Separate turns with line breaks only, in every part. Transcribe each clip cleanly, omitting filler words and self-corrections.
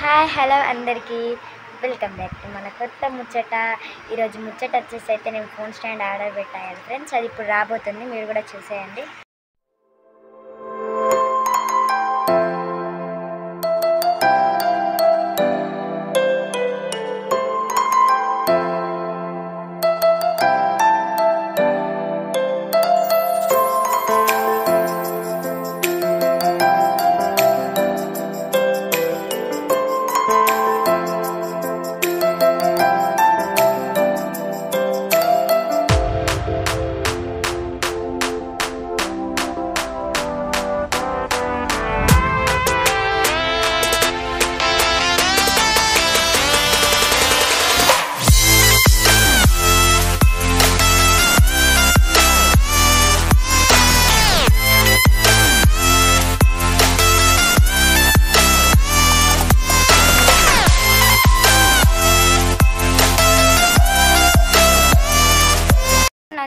Hi hello అందరికీ welcome back to మన కొత్త ముచ్చట. ఈరోజు ముచ్చట వచ్చేసి అయితే నేను ఫోన్ స్టాండ్ ఆర్డర్ పెట్టాను ఫ్రెండ్స్. అది ఇప్పుడు రాబోతుంది, మీరు కూడా చూసేయండి.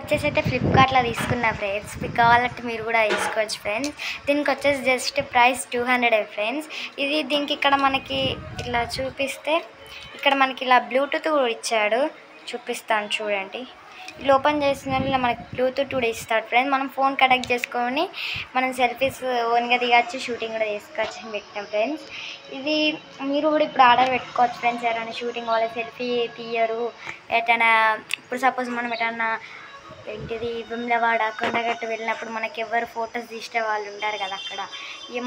వచ్చేసి అయితే ఫ్లిప్కార్ట్లో తీసుకున్నా ఫ్రెండ్స్. మీకు కావాలంటే మీరు కూడా తీసుకోవచ్చు ఫ్రెండ్స్. దీనికి వచ్చేసి జస్ట్ ప్రైస్ 200 ఫ్రెండ్స్. దీనికి ఇక్కడ మనకి ఇట్లా చూపిస్తే ఇక్కడ మనకి ఇలా బ్లూటూత్ కూడా ఇచ్చాడు, చూపిస్తాను చూడండి. ఇలా ఓపెన్ చేసిన మనకి బ్లూటూత్ కూడా ఇస్తాడు ఫ్రెండ్స్. మనం ఫోన్ కనెక్ట్ చేసుకొని మనం సెల్ఫీస్ ఓన్గా దిగచ్చు, షూటింగ్ కూడా చేసుకోవచ్చు అని పెట్టాం ఫ్రెండ్స్. ఇది మీరు కూడా ఇప్పుడు ఆర్డర్ పెట్టుకోవచ్చు ఫ్రెండ్స్. ఎవరైనా షూటింగ్ వాళ్ళ సెల్ఫీ తీయరు, ఎటైనా ఇప్పుడు సపోజ్ మనం ఎటైనా వేములవాడ కొండగట్టు వెళ్ళినప్పుడు మనకి ఎవరు ఫొటోస్ తీసే వాళ్ళు ఉంటారు కదా, అక్కడ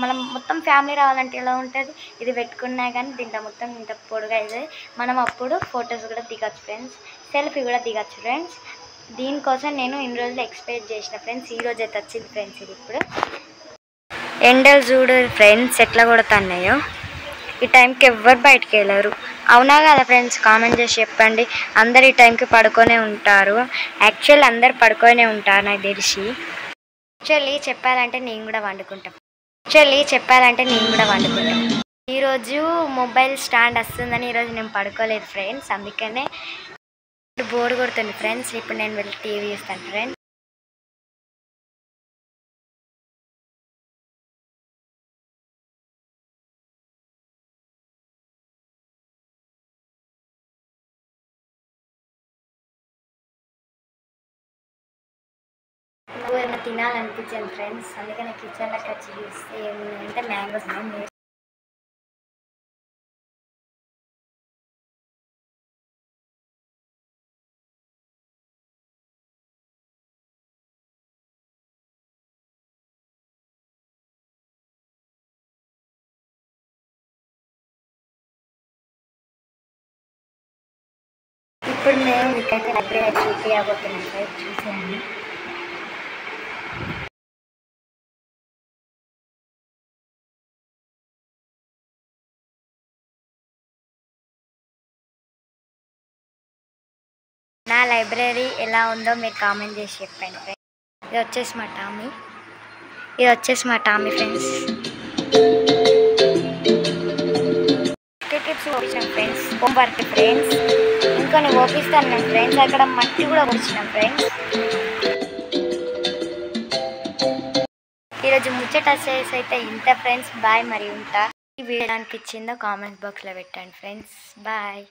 మనం మొత్తం ఫ్యామిలీ రావాలంటే ఎలా ఉంటుంది, ఇది పెట్టుకున్నా కానీ దీంట్లో మొత్తం ఇంత పొడుగా అయితే మనం అప్పుడు ఫొటోస్ కూడా దిగచ్చు ఫ్రెండ్స్, సెల్ఫీ కూడా దిగచ్చు ఫ్రెండ్స్. దీనికోసం నేను ఇన్ని రోజులు ఎక్స్పెక్ట్ చేసిన ఫ్రెండ్స్. ఈరోజు అయితే వచ్చింది ఫ్రెండ్స్. ఇది ఇప్పుడు ఎండలు చూడు ఫ్రెండ్స్ ఎట్లా కొడుతున్నాయో. ఈ టైంకి ఎవ్వరు బయటికి వెళ్ళరు, అవునా కదా ఫ్రెండ్స్? కామెంట్ చేసి చెప్పండి. అందరు ఈ టైంకి పడుకొనే ఉంటారు. యాక్చువల్లీ అందరు పడుకొనే ఉంటారు నాకు తెలిసి. యాక్చువల్లీ చెప్పాలంటే నేను కూడా వండుకుంటాం. ఈరోజు మొబైల్ స్టాండ్ వస్తుందని ఈరోజు నేను పడుకోలేదు ఫ్రెండ్స్. అందుకనే బోర్ కొడుతుంది ఫ్రెండ్స్. ఇప్పుడు నేను వెళ్ళి టీవీ చూస్తాను ఫ్రెండ్స్. ఏమైనా తినాలనిపించింది ఫ్రెండ్స్, అందుకని కిచెన్లోకి వచ్చి చూస్తే ఏమంటే మ్యాంగోస్ ఉన్నాయి. ఇప్పుడు మేము మీకైతే లైబ్రరీ చూపించబోతున్నాం ఫ్రెండ్స్, చూసేయండి. నా లైబ్రరీ ఎలా ఉందో మీరు కామెంట్ చేసి చెప్పండి ఫ్రెండ్స్. ఇది వచ్చేసి మా టామీ ఫ్రెండ్స్. టిప్స్ ఓపించాం ఫ్రెండ్స్, హోంవర్క్ ఫ్రెండ్స్. ఇంకొని ఓపిస్తాను ఫ్రెండ్స్. అక్కడ మట్టి కూడా వచ్చినాం ఫ్రెండ్స్. ఈరోజు ముచ్చట వచ్చేసి అయితే ఇంత ఫ్రెండ్స్. బాయ్. మరి ఉంటా. ఈ వీడియో అనిపించిందో కామెంట్ బాక్స్లో పెట్టండి ఫ్రెండ్స్. బాయ్.